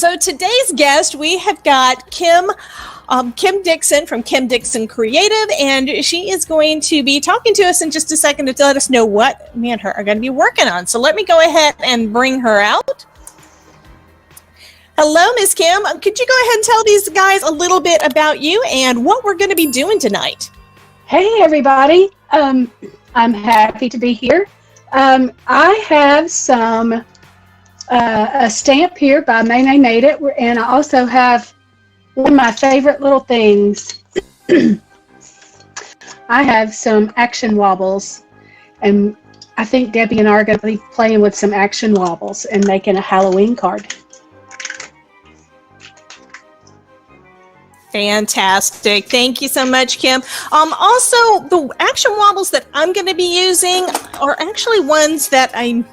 So today's guest, we have got Kim Dixon from Kim Dixon Creative, and she is going to be talking to us in just a second to let us know what me and her are going to be working on. So let me go ahead and bring her out. Hello, Miss Kim. Could you go ahead and tell these guys a little bit about you and what we're going to be doing tonight? Hey, everybody. I'm happy to be here. I have some a stamp here by May Made It, and I also have one of my favorite little things. I have some Action Wobbles, and I think Debbie and I are going to be playing with some Action Wobbles and making a Halloween card. Fantastic. Thank you so much, Kim. Also, the Action Wobbles that I'm going to be using are actually ones that I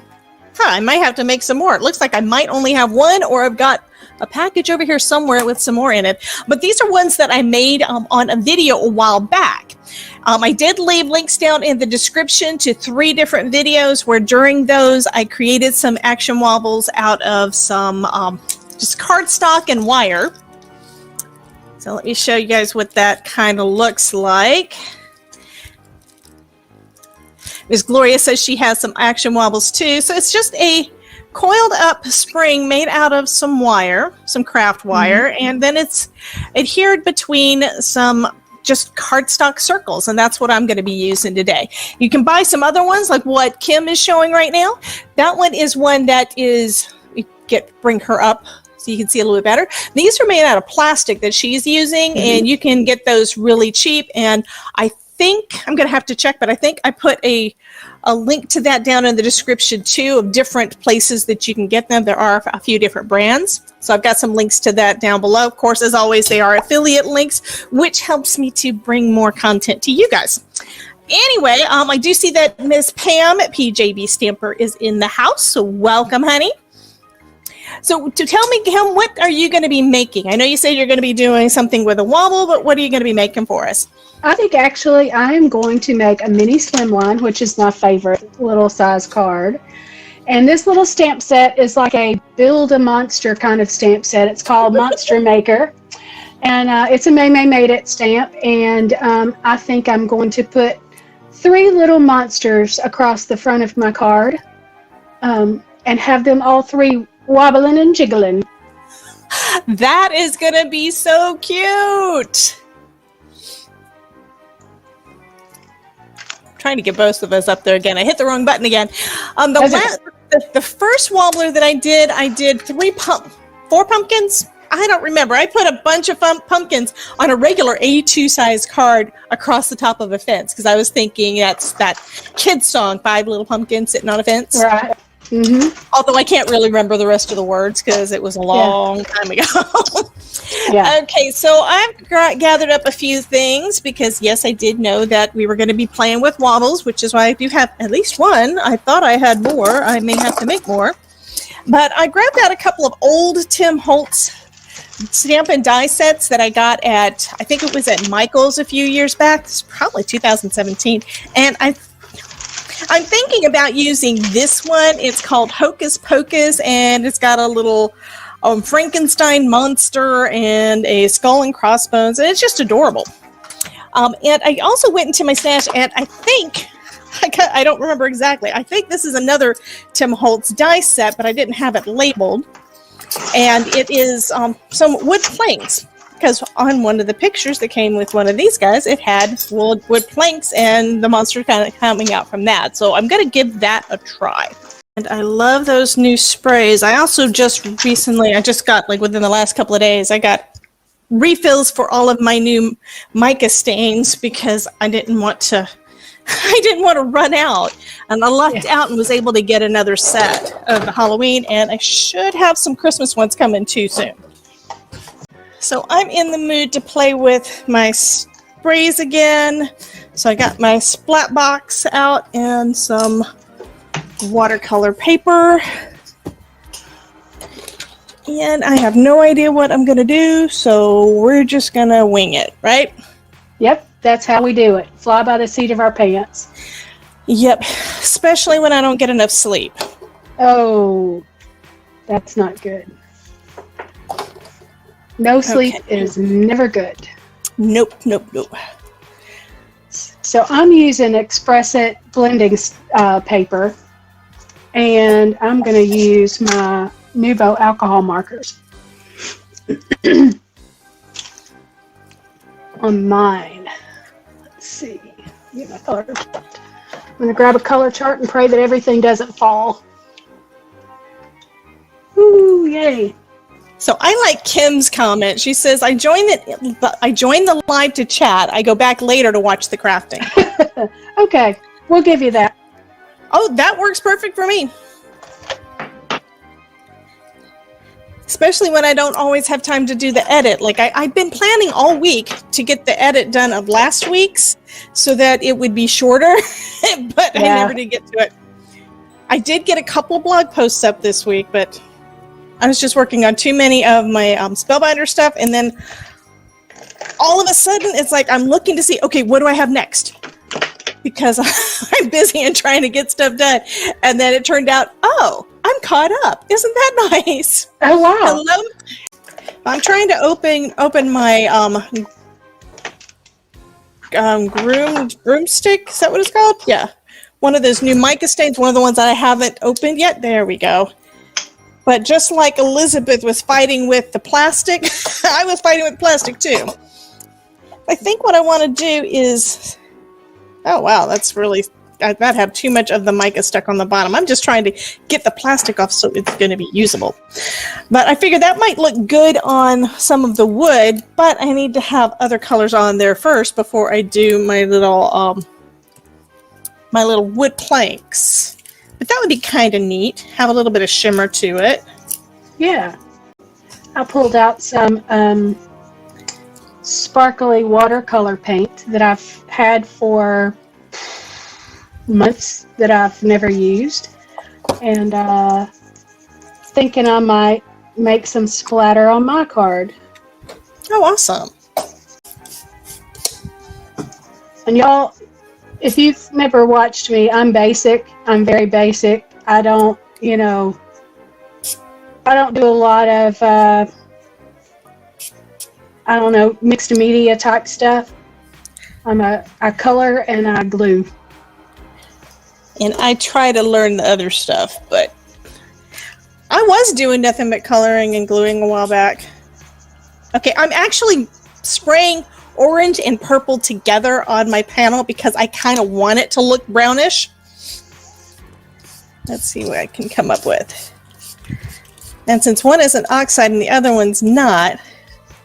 might have to make some more. It looks like I might only have one, or I've got a package over here somewhere with some more in it. But these are ones that I made on a video a while back. I did leave links down in the description to 3 different videos where during those I created some Action Wobbles out of some just cardstock and wire. So let me show you guys what that kind of looks like. Miss Gloria says she has some Action Wobbles too. So it's just a coiled up spring made out of some wire, some craft wire, and then it's adhered between some just cardstock circles, and that's what I'm going to be using today. You can buy some other ones like what Kim is showing right now. That one is one that is, bring her up so you can see a little bit better. These are made out of plastic that she's using, and you can get those really cheap, and I think I'm going to have to check, but I think I put a link to that down in the description too, of different places that you can get them. There are a few different brands, so I've got some links to that down below. Of course, as always, they are affiliate links, which helps me to bring more content to you guys. Anyway, I do see that Miss Pam at PJB Stamper is in the house, so welcome, honey. So to tell me, Kim, what are you going to be making? I know you said you're going to be doing something with a wobble, but what are you going to be making for us? I think actually I am going to make a mini slimline, which is my favorite little size card. And this little stamp set is like a build a monster kind of stamp set. It's called Monster Maker. And it's a May Made It stamp. And I think I'm going to put 3 little monsters across the front of my card and have them all 3 wobbling and jiggling. That is going to be so cute. Trying to get both of us up there again. I hit the wrong button again. The first wobbler that I did 4 pumpkins. I don't remember. I put a bunch of pumpkins on a regular A2 size card across the top of a fence because I was thinking that's that kid's song, 5 Little Pumpkins Sitting on a Fence. Right. Although I can't really remember the rest of the words because it was a long time ago. Okay, so I've gathered up a few things because, yes, I did know that we were going to be playing with wobbles, which is why I do have at least one. I thought I had more. I may have to make more. But I grabbed out a couple of old Tim Holtz stamp and die sets that I got at, I think it was at Michael's a few years back. It's probably 2017. And I'm thinking about using this one. It's called Hocus Pocus, and it's got a little Frankenstein monster and a skull and crossbones, and it's just adorable. And I also went into my stash, and I think, I don't remember exactly, I think this is another Tim Holtz die set, but I didn't have it labeled. And it is some wood planks. Because on one of the pictures that came with one of these guys, it had wood planks and the monster kind of coming out from that. So I'm going to give that a try. And I love those new sprays. I also just recently, I just got, like within the last couple of days, I got refills for all of my new mica stains because I didn't want to run out. And I lucked out and was able to get another set of Halloween. And I should have some Christmas ones coming too soon. So I'm in the mood to play with my sprays again. So I got my splat box out and some watercolor paper. And I have no idea what I'm going to do, so we're just going to wing it, right? Yep, that's how we do it. Fly by the seat of our pants. Yep, especially when I don't get enough sleep. Oh, that's not good. No sleep is never good. Nope, nope, nope. So I'm using Express It blending paper, and I'm going to use my Nuvo alcohol markers on mine. Let's see. Get my color chart. I'm going to grab a color chart and pray that everything doesn't fall. Ooh, yay. So I like Kim's comment. She says, I joined the live to chat. I go back later to watch the crafting. Okay, we'll give you that. Oh, that works perfect for me. Especially when I don't always have time to do the edit. Like I've been planning all week to get the edit done of last week's so that it would be shorter, but I never did get to it. I did get a couple blog posts up this week, but I was just working on too many of my Spellbinder stuff, and then all of a sudden it's like I'm looking to see, okay, what do I have next? Because I'm busy and trying to get stuff done. And then it turned out, oh, I'm caught up. Isn't that nice? Oh, wow. Hello? I'm trying to open my broomstick. Is that what it's called? Yeah. One of those new mica stains, one of the ones that I haven't opened yet. There we go. But just like Elizabeth was fighting with the plastic, I was fighting with plastic too. I think what I want to do is, oh wow, that's really, I might have too much of the mica stuck on the bottom. I'm just trying to get the plastic off so it's going to be usable. But I figured that might look good on some of the wood, but I need to have other colors on there first before I do my little wood planks. But that would be kind of neat. Have a little bit of shimmer to it. Yeah. I pulled out some sparkly watercolor paint that I've had for months that I've never used. And thinking I might make some splatter on my card. Oh, awesome. And y'all, if you've never watched me, I'm basic. I'm very basic. I don't, I don't do a lot of, I don't know, mixed media type stuff. I color and I glue. And I try to learn the other stuff, but I was doing nothing but coloring and gluing a while back. Okay, I'm actually spraying orange and purple together on my panel because I kind of want it to look brownish. Let's see what I can come up with. And since one is an oxide and the other one's not, it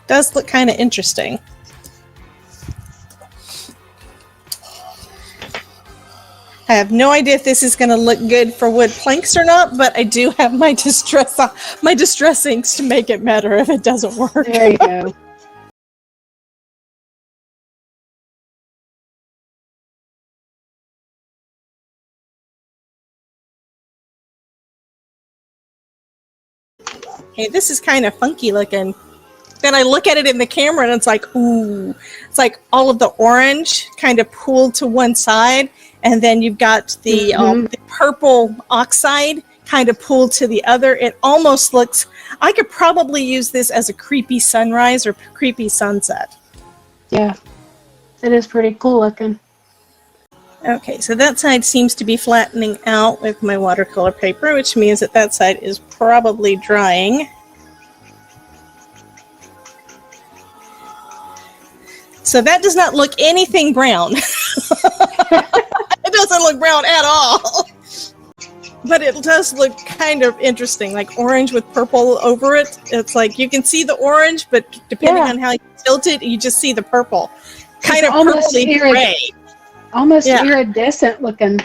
does look kind of interesting. I have no idea if this is going to look good for wood planks or not, but I do have my distress inks to make it better if it doesn't work. There you go. Hey, this is kind of funky looking. Then I look at it in the camera and it's like, ooh. It's like all of the orange kind of pulled to one side, and then you've got the purple oxide kind of pulled to the other. It almost looks, I could probably use this as a creepy sunrise or creepy sunset. Yeah, it is pretty cool looking. Okay, so that side seems to be flattening out with my watercolor paper, which means that that side is probably drying. So that does not look anything brown. It doesn't look brown at all. But it does look kind of interesting, like orange with purple over it. It's like you can see the orange, but depending on how you tilt it, you just see the purple. Kind of purpley gray. Almost iridescent looking.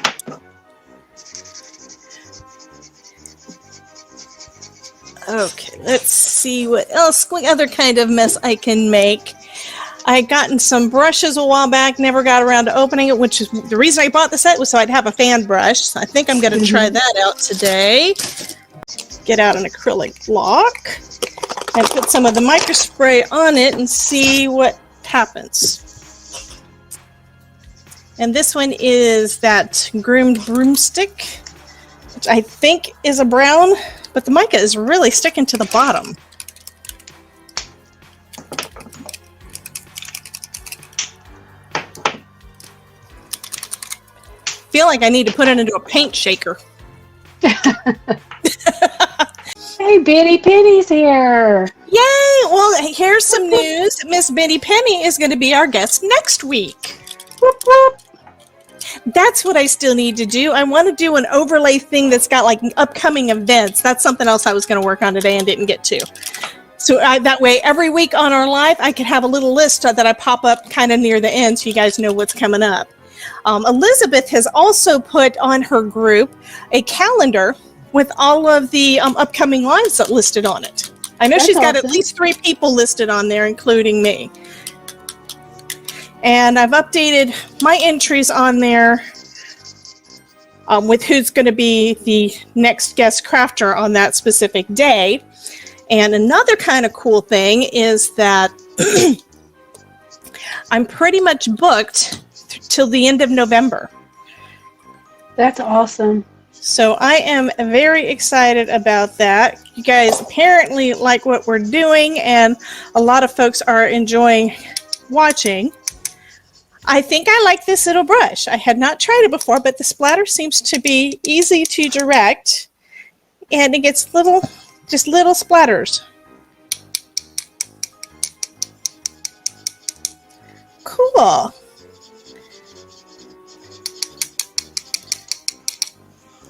Okay, let's see what other kind of mess I can make. I gotten some brushes a while back, never got around to opening it, which is the reason I bought the set was so I'd have a fan brush. So I think I'm going to try that out today. Get out an acrylic block and put some of the micro spray on it and see what happens. And this one is that groomed broomstick, which I think is a brown, but the mica is really sticking to the bottom. feel like I need to put it into a paint shaker. Hey, Bitty Penny's here. Yay! Well, here's some news. Miss Bitty Penny is going to be our guest next week. Whoop, whoop. That's what I still need to do. I want to do an overlay thing that's got like upcoming events. That's something else I was going to work on today and didn't get to. So that way, every week on our live, I can have a little list that I pop up kind of near the end so you guys know what's coming up. Elizabeth has also put on her group a calendar with all of the upcoming lives that listed on it. I know she's got at least 3 people listed on there, including me. And I've updated my entries on there with who's going to be the next guest crafter on that specific day. And another kind of cool thing is that I'm pretty much booked till the end of November. That's awesome. So I am very excited about that. You guys apparently like what we're doing, and a lot of folks are enjoying watching. I think I like this little brush. I had not tried it before, but the splatter seems to be easy to direct, and it gets just little splatters. Cool.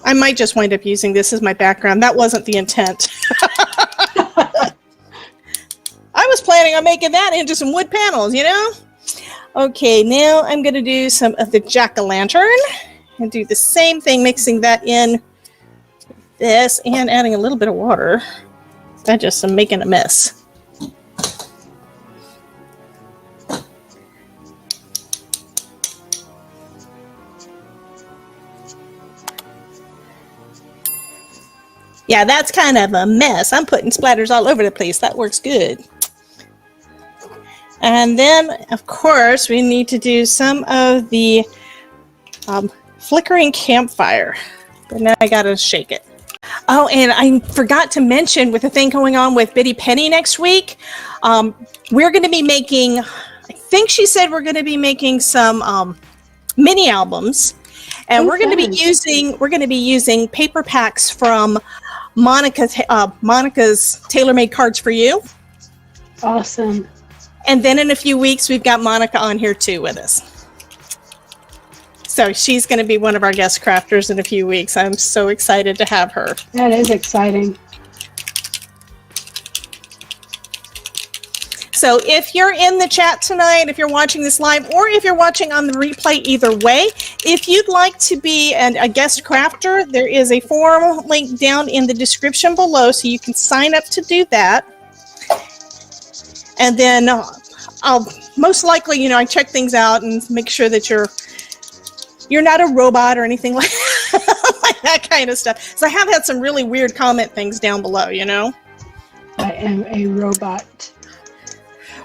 I might just wind up using this as my background. That wasn't the intent. I was planning on making that into some wood panels, you know? Okay, now I'm going to do some of the jack-o'-lantern and do the same thing, mixing that in with this and adding a little bit of water. I just am making a mess. Yeah, that's kind of a mess. I'm putting splatters all over the place. That works good. And then, of course, we need to do some of the flickering campfire. But now I gotta shake it. Oh, and I forgot to mention, with the thing going on with Bitty Penny next week, we're going to be making, I think she said we're going to be making some mini albums. And we're going to be using paper packs from Monica's Tailor-Made Cards for You. Awesome. And then in a few weeks, we've got Monica on here too with us. So she's going to be one of our guest crafters in a few weeks. I'm so excited to have her. That is exciting. So if you're in the chat tonight, if you're watching this live, or if you're watching on the replay, either way, if you'd like to be a guest crafter, there is a form link down in the description below, so you can sign up to do that. And then I'll most likely, I check things out and make sure that you're not a robot or anything like that kind of stuff. So I have had some really weird comment things down below, I am a robot.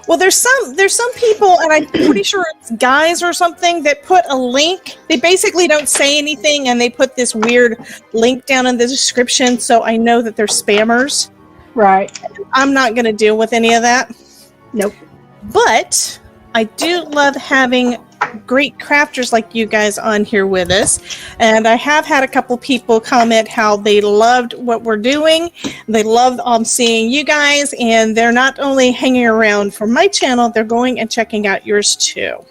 Well, there's some people, and I'm pretty sure it's guys or something, that put a link. They basically don't say anything, and they put this weird link down in the description, so I know that they're spammers. Right. I'm not going to deal with any of that. Nope. But I do love having great crafters like you guys on here with us, and I have had a couple people comment how they loved what we're doing. They love seeing you guys, and they're not only hanging around for my channel, they're going and checking out yours too.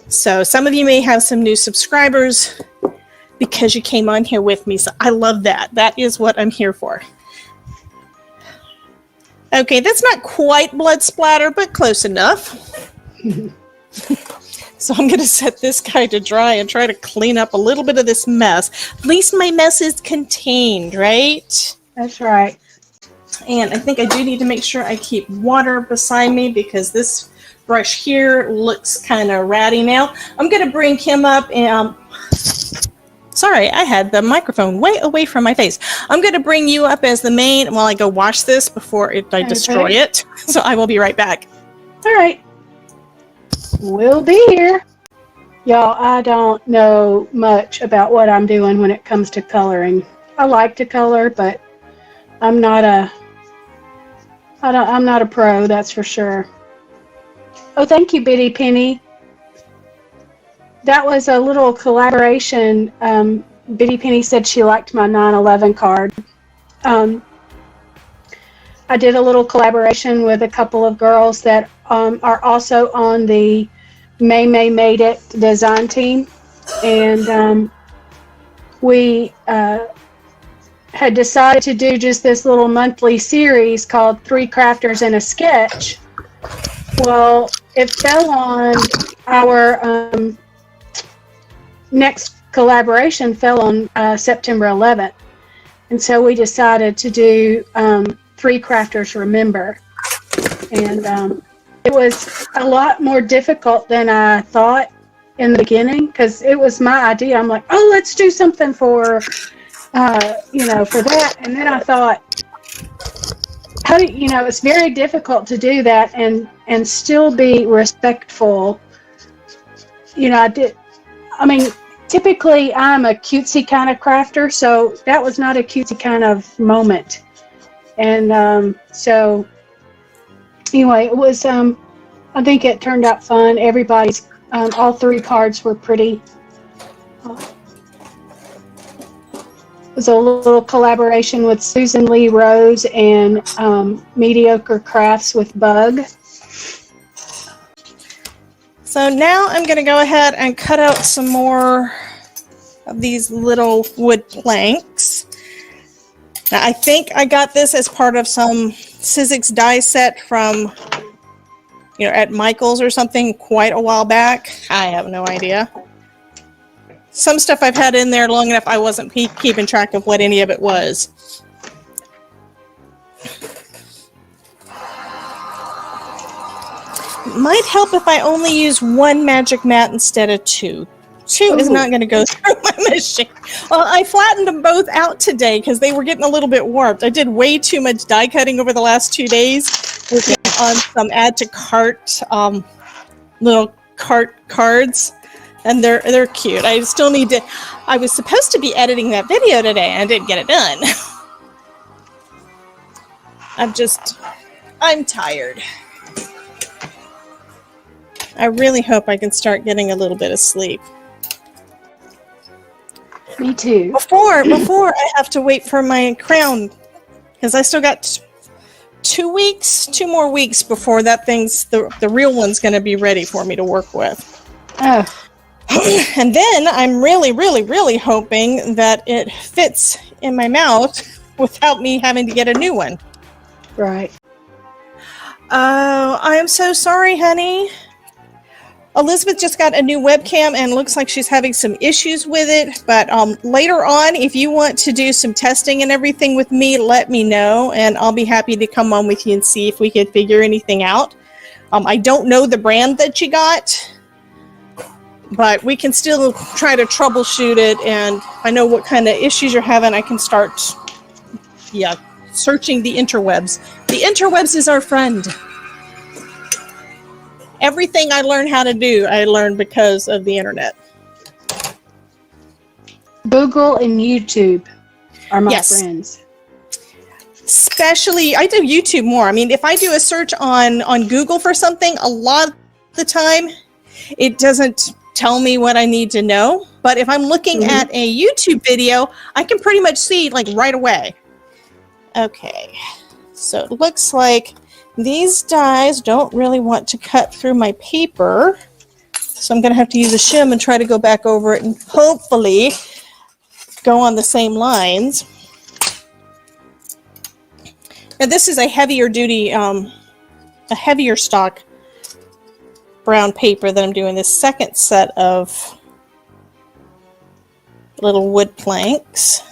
So some of you may have some new subscribers because you came on here with me, so I love that. That is what I'm here for. Okay, that's not quite blood splatter, but close enough. So I'm going to set this guy to dry and try to clean up a little bit of this mess. At least my mess is contained, right? That's right. And I think I do need to make sure I keep water beside me because this brush here looks kind of ratty now. I'm going to bring Kim up and... sorry, I had the microphone way away from my face. I'm going to bring you up as the main while I go wash this before I destroy it. So I will be right back. All right. We'll be here. Y'all, I don't know much about what I'm doing when it comes to coloring. I like to color, but I'm not a pro, that's for sure. Oh, thank you, Bitty Penny. that was a little collaboration. Biddy Penny said she liked my 9/11 card. I did a little collaboration with a couple of girls that are also on the May Made It design team. And we had decided to do just this little monthly series called 3 Crafters and a Sketch. Well, it fell on our next collaboration fell on September 11th. And so we decided to do 3 Crafters Remember. And it was a lot more difficult than I thought in the beginning, because it was my idea. I'm like, oh, let's do something for, for that. And then I thought, how do it's very difficult to do that and still be respectful. Typically I'm a cutesy kind of crafter, so that was not a cutesy kind of moment. And so anyway, it was, I think it turned out fun. Everybody's, all 3 cards were pretty. It was a little collaboration with Susan Lee Rose and Mediocre Crafts with Bug. So now I'm going to go ahead and cut out some more of these little wood planks. Now, I think I got this as part of some Sizzix die set from, at Michael's or something quite a while back. I have no idea. Some stuff I've had in there long enough I wasn't keeping track of what any of it was. It might help if I only use 1 magic mat instead of 2. 2 is not going to go through my machine. Well, I flattened them both out today because they were getting a little bit warped. I did way too much die cutting over the last 2 days. Working on some add to cart little cart cards, and they're cute. I still need to. I was supposed to be editing that video today, and I didn't get it done. I'm tired. I really hope I can start getting a little bit of sleep. Me too. Before I have to wait for my crown, because I still got 2 more weeks before that thing's the real one's going to be ready for me to work with. Oh. And then I'm really, really, really hoping that it fits in my mouth without me having to get a new one. Right. Oh, I am so sorry, honey. Elizabeth just got a new webcam and looks like she's having some issues with it. But later on, if you want to do some testing and everything with me, let me know. And I'll be happy to come on with you and see if we can figure anything out. I don't know the brand that you got, but we can still try to troubleshoot it. And if I know what kind of issues you're having, I can start, searching the interwebs. The interwebs is our friend. Everything I learned how to do, I learned because of the internet. Google and YouTube are my friends. Especially, I do YouTube more. I mean, if I do a search on Google for something, a lot of the time, it doesn't tell me what I need to know. But if I'm looking at a YouTube video, I can pretty much see, right away. Okay, so it looks like these dies don't really want to cut through my paper, so I'm going to have to use a shim and try to go back over it and hopefully go on the same lines. Now this is a heavier duty, a heavier stock brown paper that I'm doing this second set of little wood planks.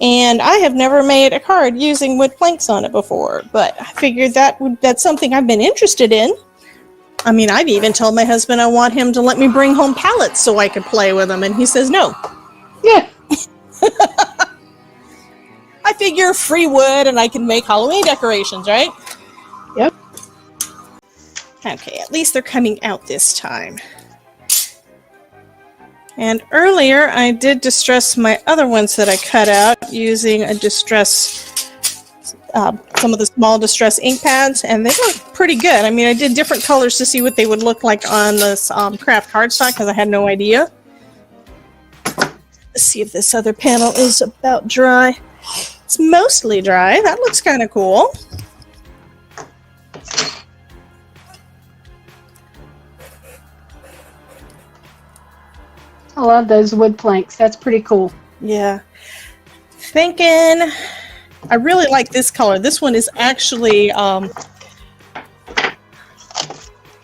And I have never made a card using wood planks on it before, but I figured that's something I've been interested in. I mean, I've even told my husband I want him to let me bring home pallets so I could play with them, and he says no. Yeah. I figure free wood and I can make Halloween decorations, right? Yep. Okay, at least they're coming out this time. And earlier, I did distress my other ones that I cut out using a distress some of the small distress ink pads, and they look pretty good. I mean, I did different colors to see what they would look like on this craft cardstock because I had no idea. Let's see if this other panel is about dry. It's mostly dry. That looks kind of cool. I love those wood planks. That's pretty cool. Yeah. Thinking, I really like this color. This one is actually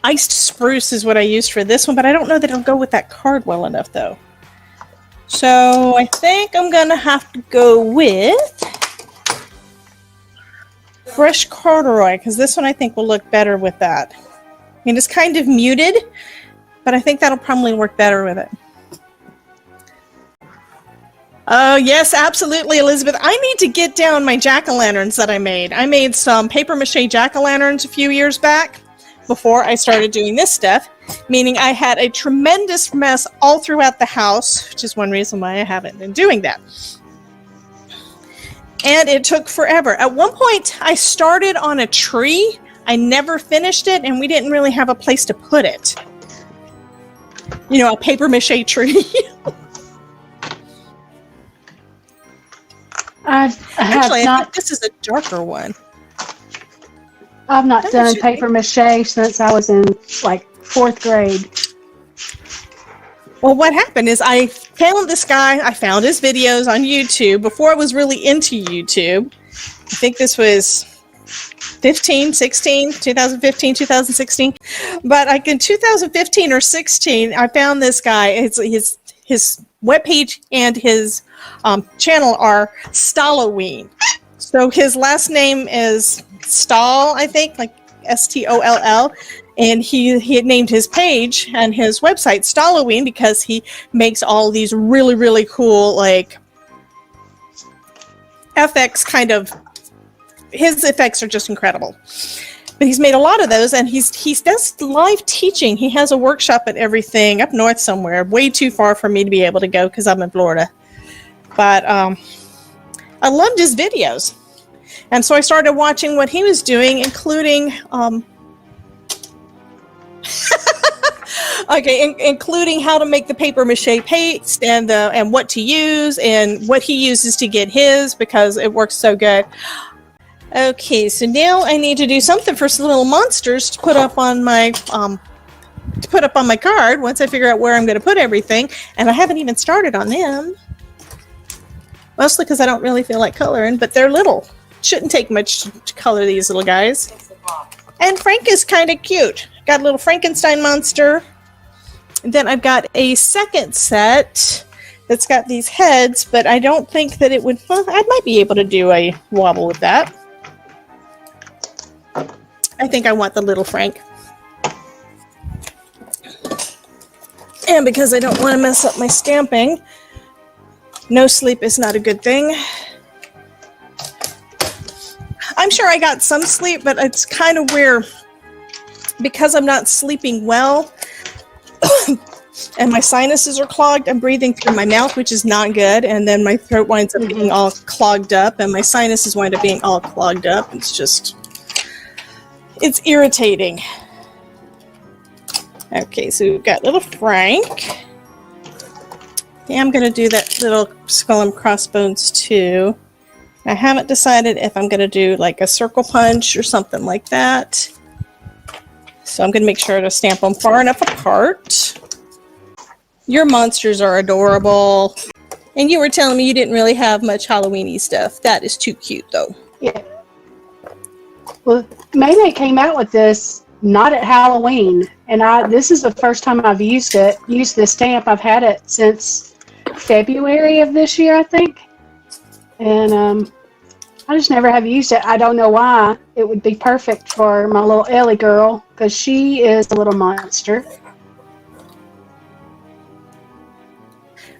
iced spruce is what I used for this one, but I don't know that it'll go with that card well enough though. So I think I'm gonna have to go with fresh corduroy because this one I think will look better with that. I mean, it's kind of muted, but I think that'll probably work better with it. Oh, yes, absolutely, Elizabeth. I need to get down my jack-o'-lanterns that I made. I made some paper-mache jack-o'-lanterns a few years back before I started doing this stuff, meaning I had a tremendous mess all throughout the house, which is one reason why I haven't been doing that. And it took forever. At one point, I started on a tree. I never finished it, and we didn't really have a place to put it. You know, a paper-mache tree. Actually, I think this is a darker one. I've not done paper mache since I was in like 4th grade. Well, what happened is I found this guy. I found his videos on YouTube before I was really into YouTube. I think this was 2015, 2016. But like in 2015 or 16, I found this guy. His webpage and his channel are Stalloween. So his last name is Stall, I think, like Stoll, and he had named his page and his website Stalloween because he makes all these really, really cool, like, FX kind of, his effects are just incredible. But he's made a lot of those, and he does live teaching. He has a workshop at everything up north somewhere, way too far for me to be able to go because I'm in Florida. But I loved his videos. And so I started watching what he was doing, including including how to make the paper mache paste and what to use and what he uses to get his because it works so good. Okay, so now I need to do something for some little monsters to put up on my card once I figure out where I'm going to put everything, and I haven't even started on them. Mostly because I don't really feel like coloring, but they're little. Shouldn't take much to color these little guys. And Frank is kind of cute. Got a little Frankenstein monster. And then I've got a second set that's got these heads, but I don't think that it would... Well, I might be able to do a wobble with that. I think I want the little Frank. And because I don't want to mess up my stamping, no sleep is not a good thing. I'm sure I got some sleep, but it's kind of where, because I'm not sleeping well, and my sinuses are clogged, I'm breathing through my mouth, which is not good, and then my throat winds up getting all clogged up, and my sinuses wind up being all clogged up. It's just, it's irritating. Okay, so we've got little Frank. Yeah, I'm going to do that little skull and crossbones too. I haven't decided if I'm going to do like a circle punch or something like that. So I'm going to make sure to stamp them far enough apart. Your monsters are adorable. And you were telling me you didn't really have much Halloween-y stuff. That is too cute though. Yeah. Well, Mayday came out with this not at Halloween. And this is the first time I've used this stamp. I've had it since February of this year, I think. And I just never have used it. I don't know why. It would be perfect for my little Ellie girl because she is a little monster.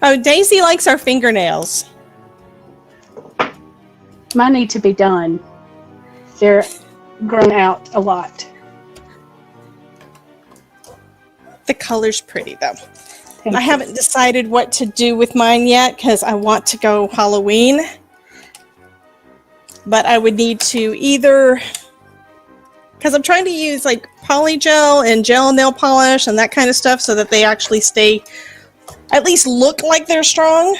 Oh, Daisy likes our fingernails. Mine need to be done. They're grown out a lot. The color's pretty though. I haven't decided what to do with mine yet because I want to go Halloween. but I would need to either, because I'm trying to use like polygel and gel nail polish and that kind of stuff so that they actually stay, at least look like they're strong.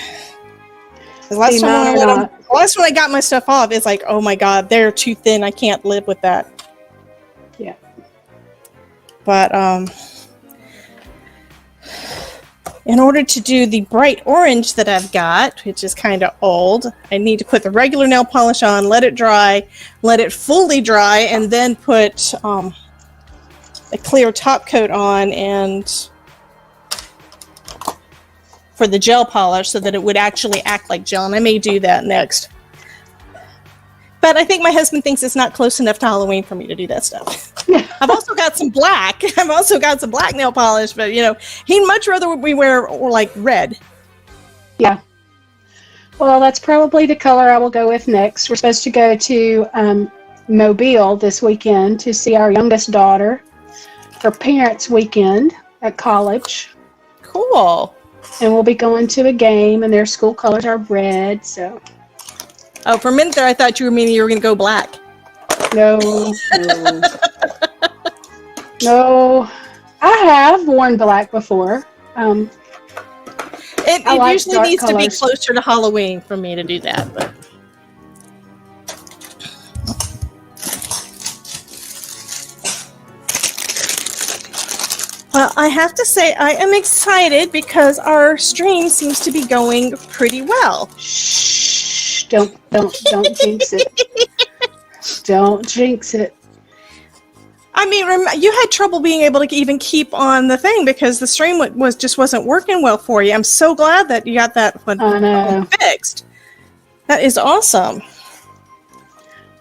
The last time I got my stuff off, it's like, oh my god, they're too thin. I can't live with that. Yeah. But in order to do the bright orange that I've got, which is kind of old, I need to put the regular nail polish on, let it dry, let it fully dry, and then put a clear top coat on and for the gel polish so that it would actually act like gel, and I may do that next. But I think my husband thinks it's not close enough to Halloween for me to do that stuff. I've also got some black. I've also got some black nail polish, but you know, he'd much rather we wear like red. Yeah. Well, that's probably the color I will go with next. We're supposed to go to Mobile this weekend to see our youngest daughter for parents' weekend at college. Cool. And we'll be going to a game, and their school colors are red, so... Oh, for a minute there, I thought you were meaning you were going to go black. No. No. I have worn black before. It like usually needs colors. To be closer to Halloween for me to do that. But. Well, I have to say I am excited because our stream seems to be going pretty well. Shh! Don't jinx it. Don't jinx it. I mean, you had trouble being able to even keep on the thing because the stream wasn't working well for you. I'm so glad that you got that one fixed. That is awesome.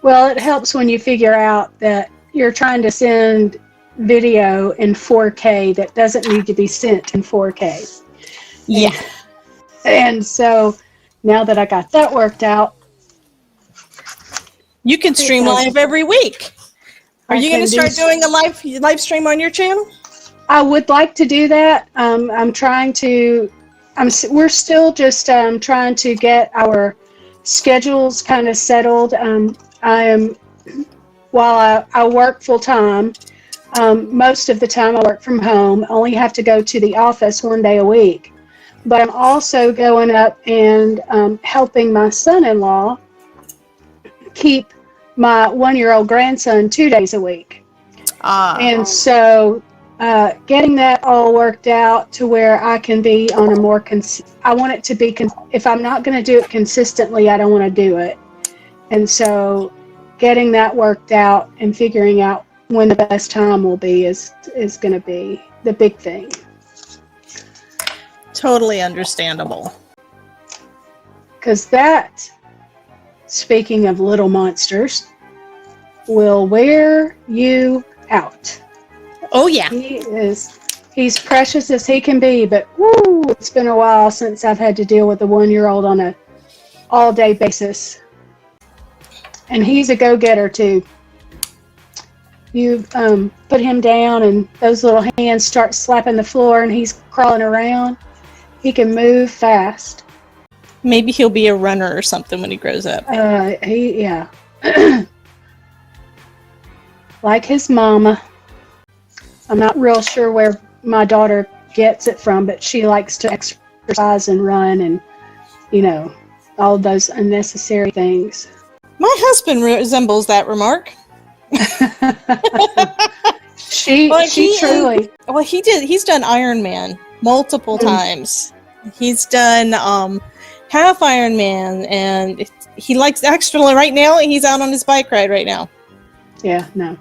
Well, it helps when you figure out that you're trying to send video in 4K that doesn't need to be sent in 4K. Yeah. And so now that I got that worked out, you can stream live every week. Are you going to start doing a live stream on your channel? I would like to do that. I'm trying to. We're still just trying to get our schedules kind of settled. While I work full time, most of the time I work from home. Only have to go to the office 1 day a week. But I'm also going up and helping my son-in-law keep my 1-year-old grandson 2 days a week. And so getting that all worked out to where I can be on a more I want it to be if I'm not going to do it consistently, I don't want to do it. And so getting that worked out and figuring out when the best time will be is going to be the big thing. Totally understandable. Because that, speaking of little monsters, will wear you out. Oh, yeah. He's precious as he can be, but woo, it's been a while since I've had to deal with a 1-year-old on a all-day basis. And he's a go-getter, too. You put him down, and those little hands start slapping the floor, and he's crawling around. He can move fast. Maybe he'll be a runner or something when he grows up. Yeah. Like his mama. I'm not real sure where my daughter gets it from, but she likes to exercise and run and, all those unnecessary things. My husband resembles that remark. She truly. Well, he's done Ironman multiple times. He's done half Ironman, and he likes extra right now. He's out on his bike ride right now. Yeah, no.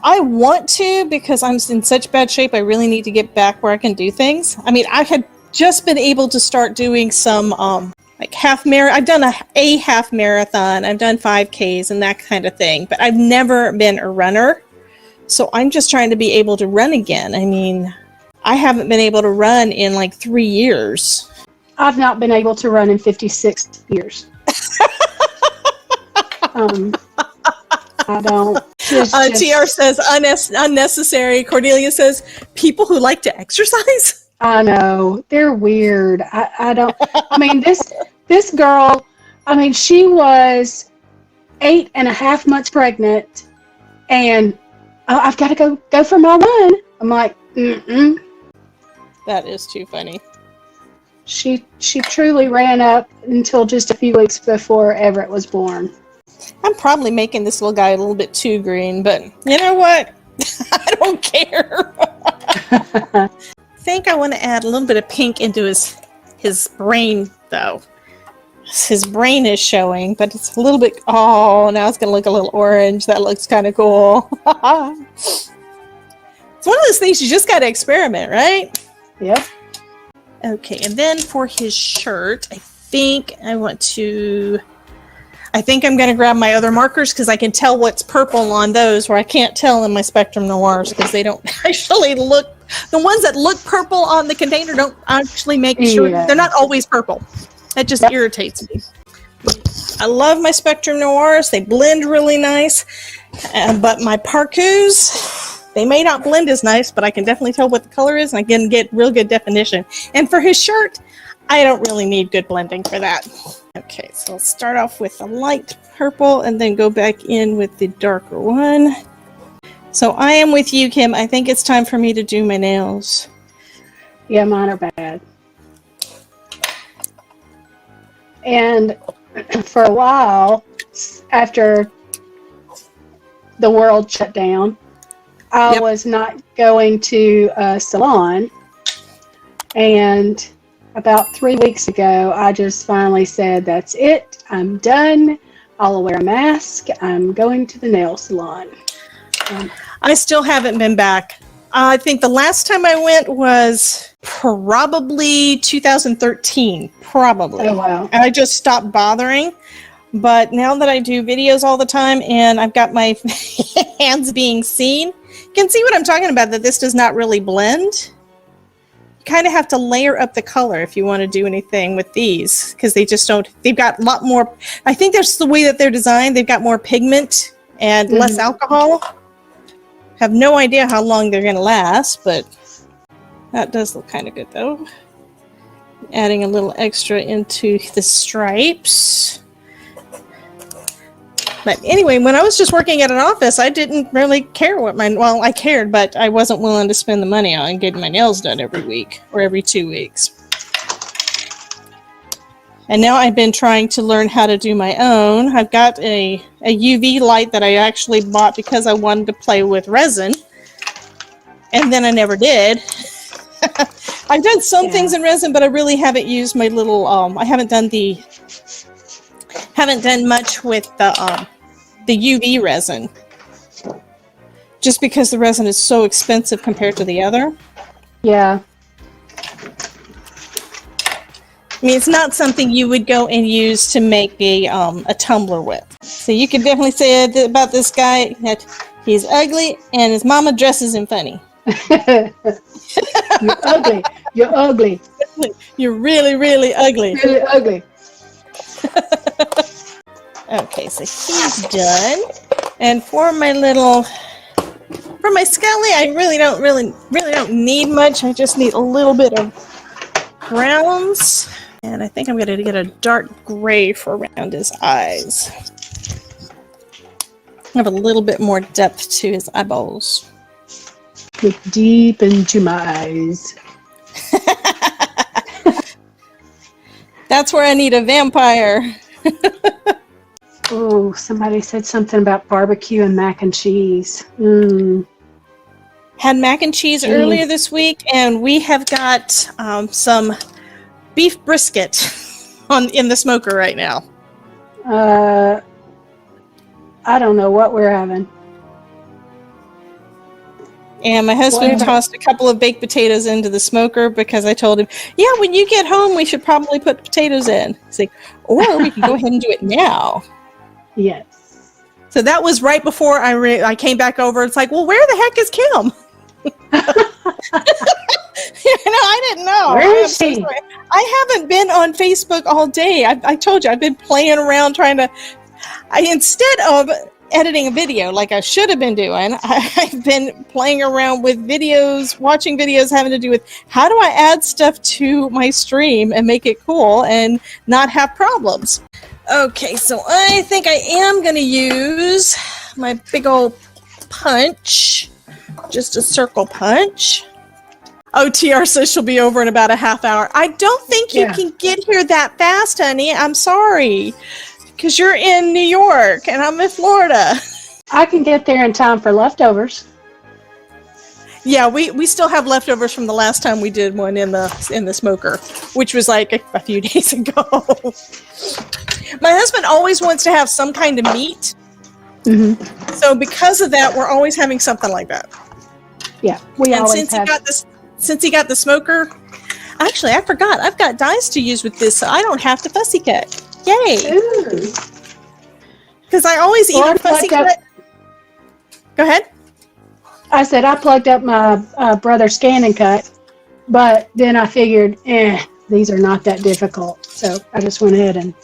I want to because I'm in such bad shape. I really need to get back where I can do things. I mean, I had just been able to start doing some like half marathon. I've done a half marathon. I've done 5Ks and that kind of thing, but I've never been a runner. So I'm just trying to be able to run again. I mean, I haven't been able to run in like 3 years. I've not been able to run in 56 years. I don't. TR says unnecessary. Cordelia says people who like to exercise. I know, they're weird. I don't. I mean, this girl. I mean, she was 8.5 months pregnant, and I've got to go for my run. I'm like, mm-mm. That is too funny. She truly ran up until just a few weeks before Everett was born. I'm probably making this little guy a little bit too green, but you know what? I don't care. I think I want to add a little bit of pink into his brain, though. His brain is showing, but it's a little bit... Oh, now it's going to look a little orange. That looks kind of cool. It's one of those things you just got to experiment, right? Yep. Okay, and then for his shirt, I think I'm going to grab my other markers because I can tell what's purple on those, where I can't tell in my Spectrum Noirs because they don't actually look... The ones that look purple on the container don't actually make sure... Yeah. They're not always purple. That just irritates me. I love my Spectrum Noirs. They blend really nice. But my Parkus, they may not blend as nice, but I can definitely tell what the color is, and I can get real good definition. And for his shirt, I don't really need good blending for that. Okay, so I'll start off with the light purple and then go back in with the darker one. So I am with you, Kim. I think it's time for me to do my nails. Yeah, mine are bad. And for a while, after the world shut down, I was not going to a salon. And about 3 weeks ago, I just finally said, that's it. I'm done. I'll wear a mask. I'm going to the nail salon. I still haven't been back. I think the last time I went was probably 2013. Probably. Oh, wow. And I just stopped bothering. But now that I do videos all the time and I've got my hands being seen, you can see what I'm talking about, that this does not really blend. You kind of have to layer up the color if you want to do anything with these, because they just don't, they've got a lot more, I think that's the way that they're designed. They've got more pigment and less alcohol. Have no idea how long they're going to last, but that does look kind of good though. Adding a little extra into the stripes. But anyway, when I was just working at an office, I didn't really care what well, I cared, but I wasn't willing to spend the money on getting my nails done every week or every 2 weeks. And now I've been trying to learn how to do my own. I've got a UV light that I actually bought because I wanted to play with resin. And then I never did. I've done some things in resin, but I really haven't used my little, I haven't done much with the UV resin. Just because the resin is so expensive compared to the other. Yeah. I mean, it's not something you would go and use to make a tumbler with. So you could definitely say about this guy that he's ugly and his mama dresses him funny. You're ugly. You're ugly. You're really, really ugly. Really ugly. Okay, so he's done. And for my Scully, I really don't need much. I just need a little bit of browns. And I think I'm going to get a dark gray for around his eyes. Have a little bit more depth to his eyeballs. Look deep into my eyes. That's where I need a vampire. Oh, somebody said something about barbecue and mac and cheese. Had mac and cheese earlier this week, and we have got some beef brisket in the smoker right now. I don't know what we're having. And my husband tossed a couple of baked potatoes into the smoker because I told him, yeah, when you get home, we should probably put potatoes in. He's like, or we can go ahead and do it now. Yes. So that was right before I came back over. It's like, well, where the heck is Kim? I didn't know. Where is she? I haven't been on Facebook all day. I told you, I've been playing around trying to... instead of editing a video like I should have been doing, I've been playing around with videos, watching videos having to do with how do I add stuff to my stream and make it cool and not have problems. Okay, so I think I am going to use my big old punch. Just a circle punch. OTR says she'll be over in about a half hour. I don't think you can get here that fast, honey. I'm sorry. Because you're in New York and I'm in Florida. I can get there in time for leftovers. Yeah, we still have leftovers from the last time we did one in the smoker, which was like a few days ago. My husband always wants to have some kind of meat. Mm-hmm. So because of that, we're always having something like that. Yeah, since he got the smoker, actually, I forgot. I've got dies to use with this, so I don't have to fussy cut. Yay! Because I always either fussy cut. Go ahead. I said I plugged up my brother's Scan and Cut, but then I figured, these are not that difficult. So I just went ahead and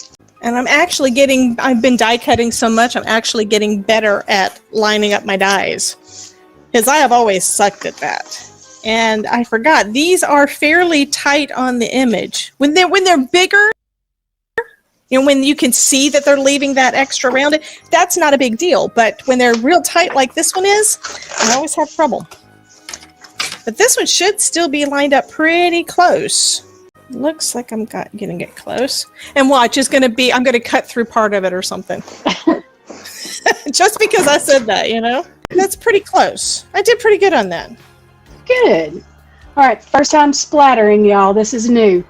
I'm actually I've been die cutting so much, I'm actually getting better at lining up my dies. Because I have always sucked at that. And I forgot, these are fairly tight on the image. When they're bigger, when you can see that they're leaving that extra around it, that's not a big deal. But when they're real tight like this one is, I always have trouble. But this one should still be lined up pretty close. Looks like I'm getting it close. And watch, I'm going to cut through part of it or something. Just because I said that, That's pretty close. I did pretty good on that. Good. All right, first time splattering, y'all. This is new.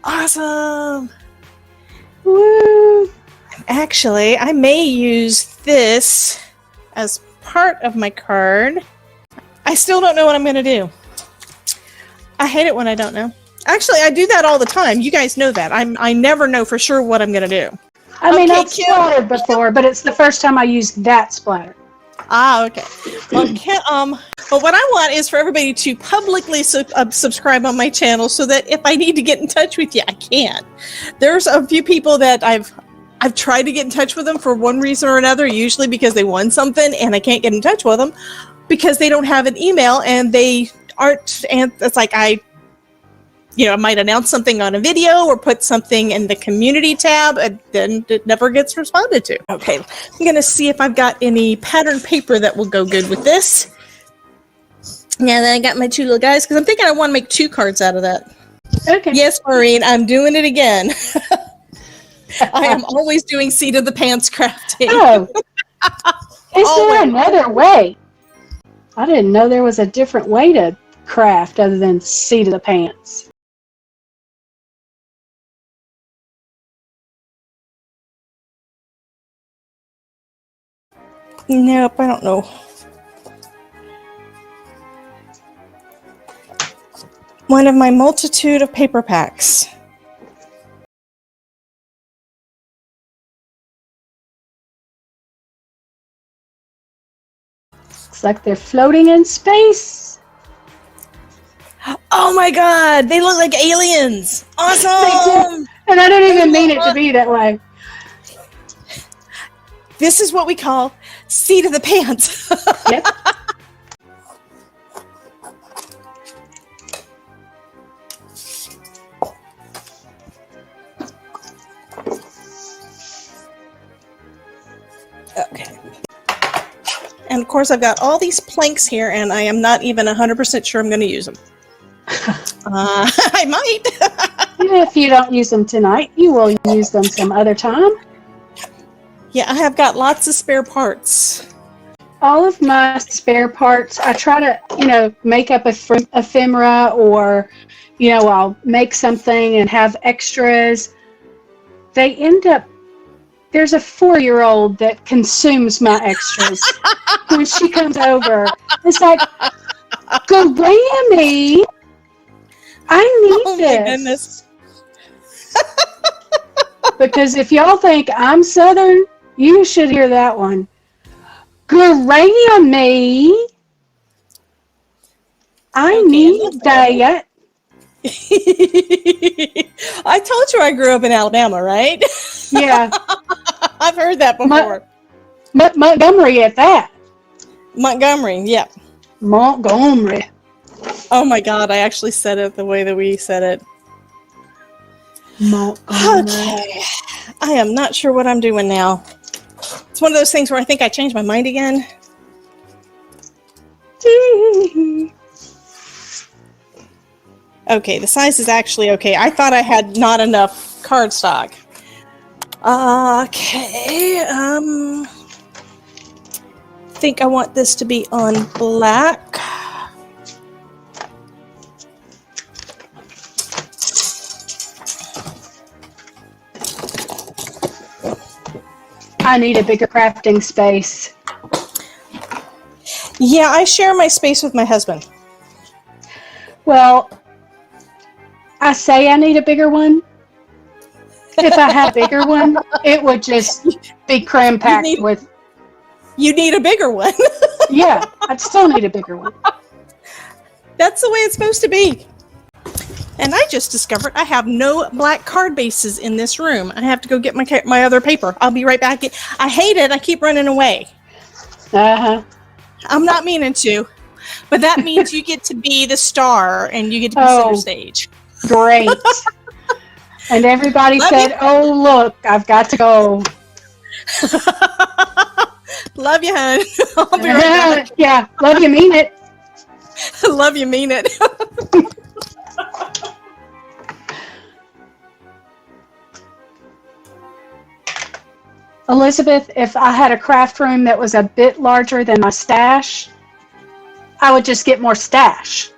Awesome. Woo. Actually, I may use this as part of my card. I still don't know what I'm going to do. I hate it when I don't know. Actually, I do that all the time. You guys know that. I never know for sure what I'm going to do. I mean, I've splattered before, but it's the first time I used that splatter. Ah, okay. Well, but what I want is for everybody to publicly subscribe on my channel so that if I need to get in touch with you, I can. There's a few people that I've tried to get in touch with them for one reason or another, usually because they won something and I can't get in touch with them because they don't have an email and they aren't, and it's like I might announce something on a video or put something in the community tab and then it never gets responded to. Okay, I'm going to see if I've got any pattern paper that will go good with this. Now that I got my two little guys, because I'm thinking I want to make 2 cards out of that. Okay. Yes, Maureen, I'm doing it again. I am always doing seat of the pants crafting. Oh. Is there another way? I didn't know there was a different way to craft other than seat of the pants. Nope, I don't know. One of my multitude of paper packs. Looks like they're floating in space. Oh my god, they look like aliens. Awesome! They do. And I don't even mean it to be that way. This is what we call seat of the pants. Yep. Okay. And of course I've got all these planks here and I am not even 100% sure I'm going to use them. I might. If you don't use them tonight, you will use them some other time. Yeah, I have got lots of spare parts. All of my spare parts, I try to, make up ephemera or, I'll make something and have extras. They end up, there's a 4-year-old that consumes my extras when she comes over. It's like, Grammy, I need this. My goodness. Because if y'all think I'm Southern, you should hear that one. Grammy, I need that. I told you I grew up in Alabama, right? Yeah. I've heard that before. Montgomery at that. Montgomery, yeah. Montgomery. Oh my god, I actually said it the way that we said it. Okay. I am not sure what I'm doing now. It's one of those things where I think I changed my mind again. Okay, the size is actually okay. I thought I had not enough cardstock. Okay, I think I want this to be on black. I need a bigger crafting space. Yeah, I share my space with my husband. Well, I say I need a bigger one. If I had a bigger one, it would just be cram-packed with... You need a bigger one. Yeah, I'd still need a bigger one. That's the way it's supposed to be. And I just discovered I have no black card bases in this room. I have to go get my other paper. I'll be right back. I hate it. I keep running away. Uh-huh. I'm not meaning to. But that means you get to be the star and you get to be center stage. Great. And everybody said, "Oh, look, I've got to go." Love you, hon. I'll be right back. Yeah, love you, mean it. Love you, mean it. Elizabeth, if I had a craft room that was a bit larger than my stash, I would just get more stash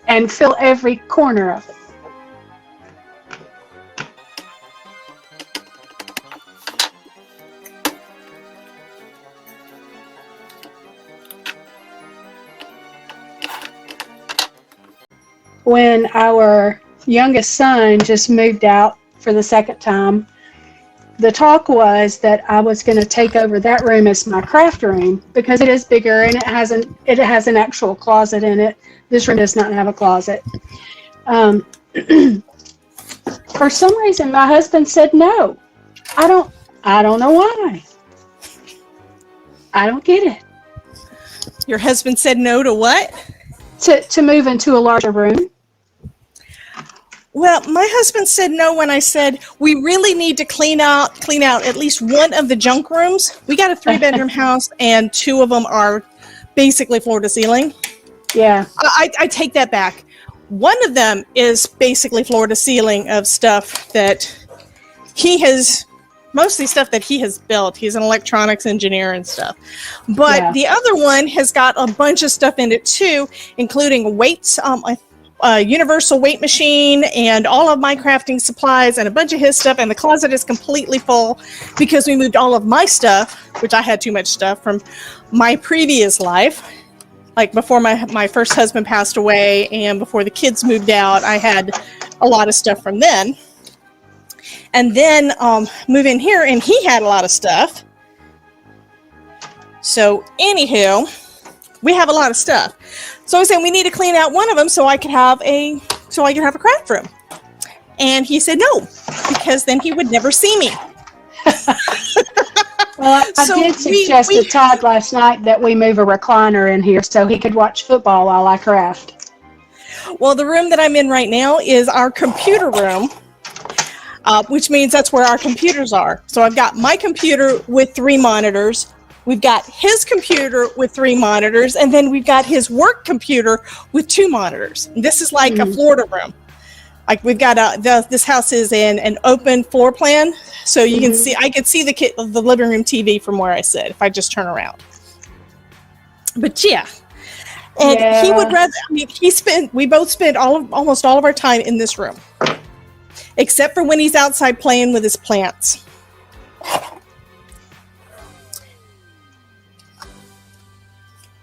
and fill every corner of it. When our youngest son just moved out for the second time, the talk was that I was going to take over that room as my craft room because it is bigger and it has an actual closet in it. This room does not have a closet. For some reason, my husband said no. I don't know why. I don't get it. Your husband said no to what? To move into a larger room. Well, my husband said no when I said we really need to clean out at least one of the junk rooms. We got a 3-bedroom house and 2 of them are basically floor to ceiling. Yeah. I take that back. One of them is basically floor to ceiling of stuff that he has, mostly stuff that he has built. He's an electronics engineer and stuff. But the other one has got a bunch of stuff in it too, including weights, a universal weight machine and all of my crafting supplies and a bunch of his stuff, and the closet is completely full because we moved all of my stuff, which I had too much stuff from my previous life, like before my first husband passed away and before the kids moved out. I had a lot of stuff from then, and then move in here and he had a lot of stuff. So anywho, we have a lot of stuff. So I was saying we need to clean out one of them so I could have a craft room. And he said no, because then he would never see me. Well, I did suggest to Todd last night that we move a recliner in here so he could watch football while I craft. Well, the room that I'm in right now is our computer room, which means that's where our computers are. So I've got my computer with 3 monitors. We've got his computer with 3 monitors, and then we've got his work computer with 2 monitors. And this is like a Florida room. Like we've got this house is in an open floor plan, so you can see. I could see the living room TV from where I sit if I just turn around. But yeah, and he would rather. I mean, we both spend almost all of our time in this room, except for when he's outside playing with his plants.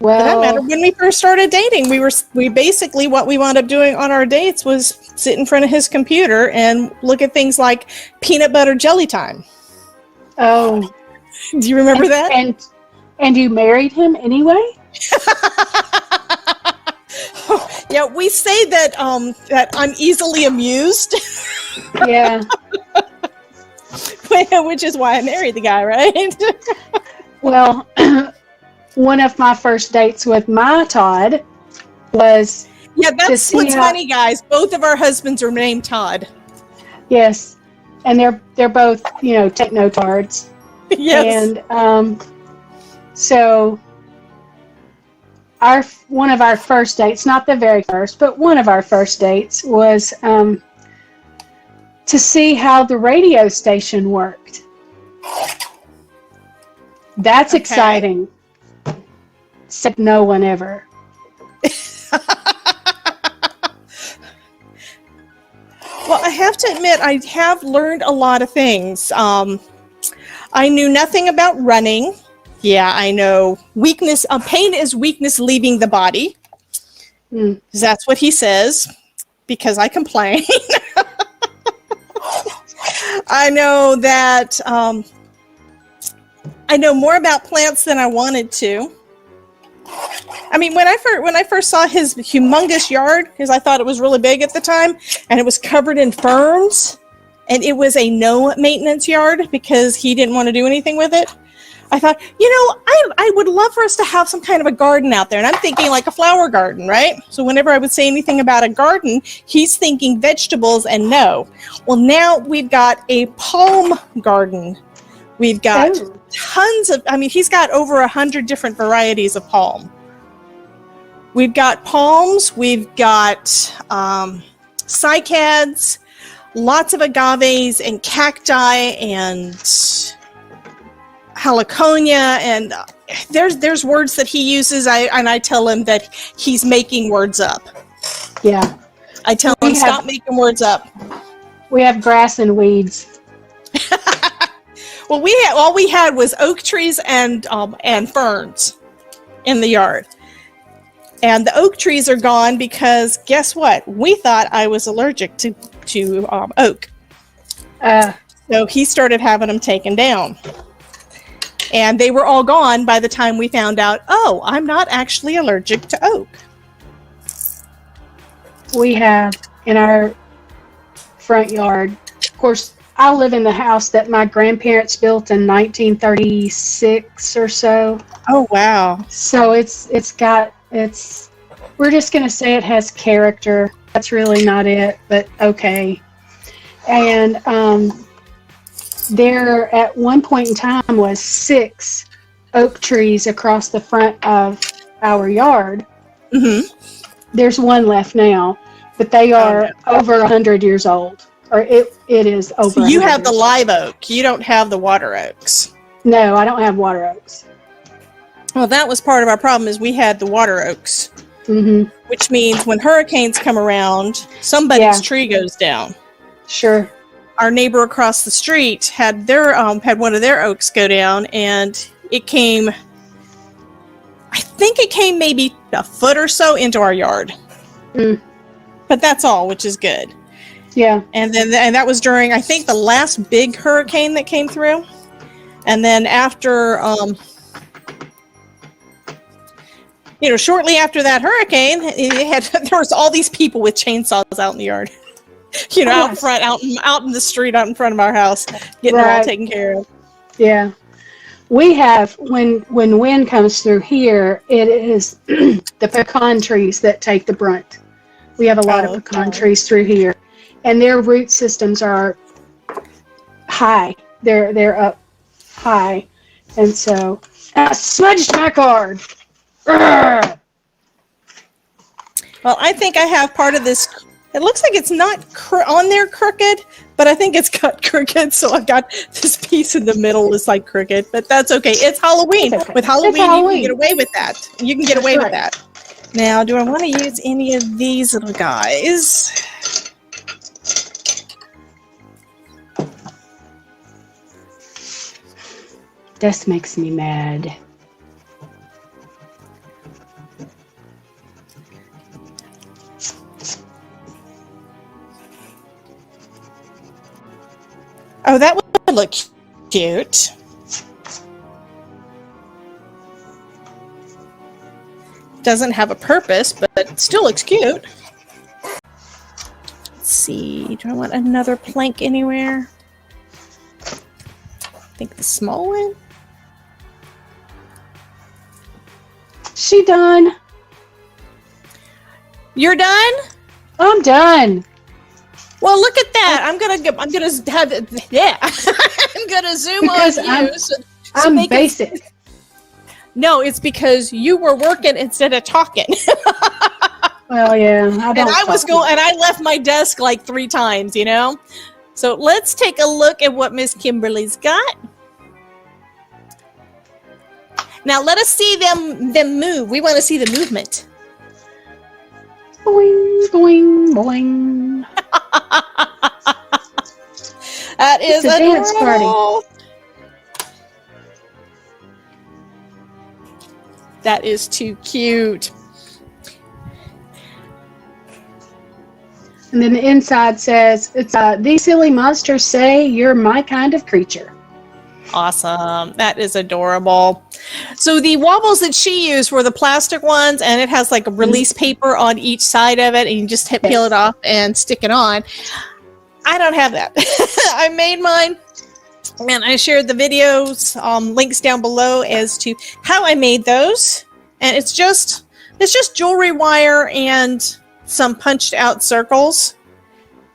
Well, for that matter, when we first started dating, we basically what we wound up doing on our dates was sit in front of his computer and look at things like peanut butter jelly time. Oh, do you remember that? And you married him anyway? Yeah, we say that that I'm easily amused. Yeah. Which is why I married the guy, right? Well, one of my first dates with my Todd was... Yeah, that's what's funny, guys. Both of our husbands are named Todd. Yes. and they're both, techno tards. Yes. And so one of our first dates, not the very first, but one of our first dates was to see how the radio station worked. That's exciting. Except no one ever. Well, I have to admit, I have learned a lot of things. I knew nothing about running. Yeah, I know weakness. Pain is weakness leaving the body. That's what he says, because I complain. I know that I know more about plants than I wanted to. I mean, when I first saw his humongous yard, because I thought it was really big at the time, and it was covered in ferns, and it was a no maintenance yard because he didn't want to do anything with it. I thought, I would love for us to have some kind of a garden out there. And I'm thinking like a flower garden, right? So whenever I would say anything about a garden, he's thinking vegetables and no. Well, now we've got a palm garden. We've got tons of, he's got over 100 different varieties of palm. We've got palms, we've got cycads, lots of agaves and cacti and heliconia, and there's words that he uses, and I tell him that he's making words up. Yeah. I tell him, stop making words up. We have grass and weeds. Well, all we had was oak trees and ferns in the yard. And the oak trees are gone because guess what? We thought I was allergic to oak. So he started having them taken down. And they were all gone by the time we found out, oh, I'm not actually allergic to oak. We have in our front yard, of course, I live in the house that my grandparents built in 1936 or so. Oh, wow. So we're just going to say it has character. That's really not it, but okay. And there at one point in time was 6 oak trees across the front of our yard. Mm-hmm. There's one left now, but they are over 100 years old. Or it is over. So you have the live oak. You don't have the water oaks. No, I don't have water oaks. Well, that was part of our problem, is we had the water oaks. Mm-hmm. Which means when hurricanes come around, somebody's tree goes down. Sure. Our neighbor across the street had one of their oaks go down, and it came, I think it came maybe a foot or so into our yard. But that's all, which is good. Yeah. And that was during, I think, the last big hurricane that came through. And then after, shortly after that hurricane, there was all these people with chainsaws out in the yard. Out front, out in the street, out in front of our house, getting it all taken care of. Yeah. We have, when wind comes through here, it is the pecan trees that take the brunt. We have a lot of pecan trees through here. And their root systems are high. They're up high. And so, I smudged my card. Urgh! Well, I think I have part of this. It looks like it's not on there crooked, but I think it's cut crooked. So I've got this piece in the middle is like crooked, but that's okay. It's Halloween. Okay. With Halloween, you can get away with that. You can get away with that. Now, do I want to use any of these little guys? This makes me mad. Oh, that would look cute. Doesn't have a purpose, but it still looks cute. Let's see. Do I want another plank anywhere? I think the small one. She done? You're done? I'm done. Well, look at that. I'm gonna have it. Yeah, I'm gonna zoom because on you. I'm basic. No, it's because you were working instead of talking. Well, yeah, and I left my desk like 3 times, you know. So let's take a look at what Miss Kimberly's got. Now let us see them move. We want to see the movement. Boing, boing, boing. That is a dance party. That is too cute. And then the inside says, "It's these silly monsters say you're my kind of creature." Awesome. That is adorable. So the wobbles that she used were the plastic ones, and it has like a release paper on each side of it, and you just peel it off and stick it on. I don't have that. I made mine, and I shared the videos, links down below as to how I made those. And it's just jewelry wire and some punched out circles.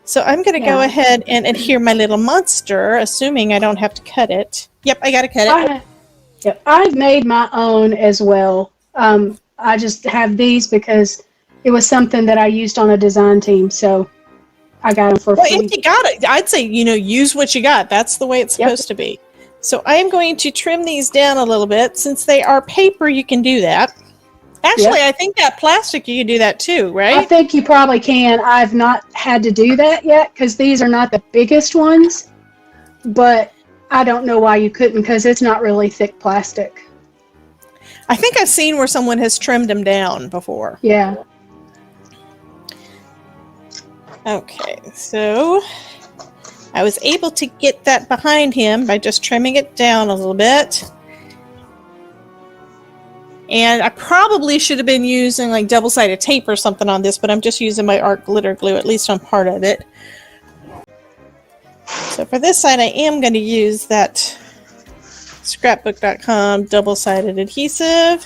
So I'm going to go ahead and adhere my little monster, assuming I don't have to cut it. Yep, I got to cut it. I've made my own as well. I just have these because it was something that I used on a design team, so I got them for free. If you got it, I'd say, use what you got. That's the way it's supposed to be. So I am going to trim these down a little bit. Since they are paper, you can do that. Actually, I think that plastic, you can do that too, right? I think you probably can. I've not had to do that yet because these are not the biggest ones, but I don't know why you couldn't because it's not really thick plastic. I think I've seen where someone has trimmed them down before. Yeah. Okay, so I was able to get that behind him by just trimming it down a little bit. And I probably should have been using like double-sided tape or something on this, but I'm just using my art glitter glue, at least on part of it. So for this side, I am going to use that scrapbook.com double-sided adhesive.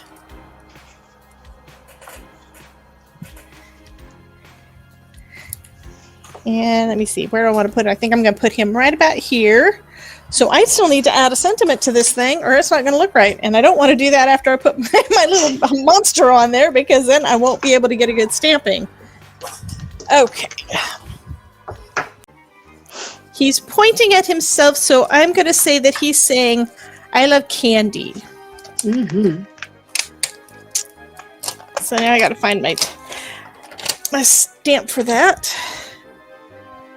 And let me see, where do I want to put it? I think I'm going to put him right about here. So I still need to add a sentiment to this thing, or it's not going to look right. And I don't want to do that after I put my little monster on there, because then I won't be able to get a good stamping. Okay. He's pointing at himself, so I'm going to say that he's saying, "I love candy." Mm-hmm. So now I got to find my stamp for that.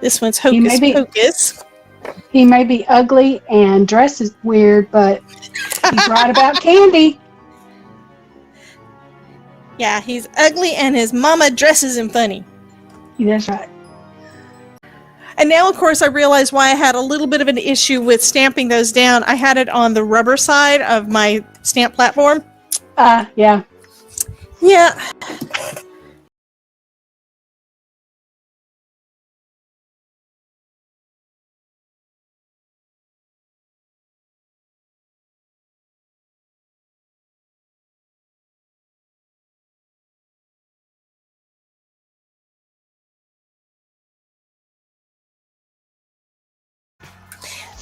This one's Hocus Pocus. He may be ugly and dresses weird, but he's right about candy. Yeah, he's ugly and his mama dresses him funny. That's right. And now, of course, I realize why I had a little bit of an issue with stamping those down. I had it on the rubber side of my stamp platform. Yeah. Yeah.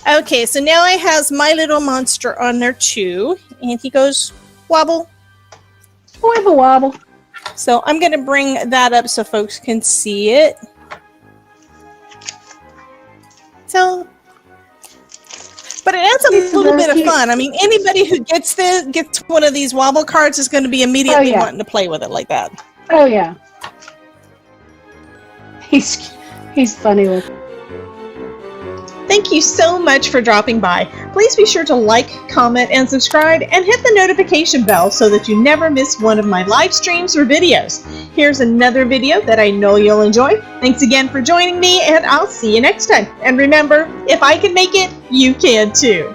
Okay, so now I has my little monster on there too, and he goes wobble. Wobble, wobble. So I'm going to bring that up so folks can see it. So, but it adds a little bit of fun. I mean, anybody who gets one of these wobble cards is going to be immediately wanting to play with it like that. Oh yeah. He's funny looking. Thank you so much for dropping by. Please be sure to like, comment, and subscribe, and hit the notification bell so that you never miss one of my live streams or videos. Here's another video that I know you'll enjoy. Thanks again for joining me, and I'll see you next time. And remember, if I can make it, you can too.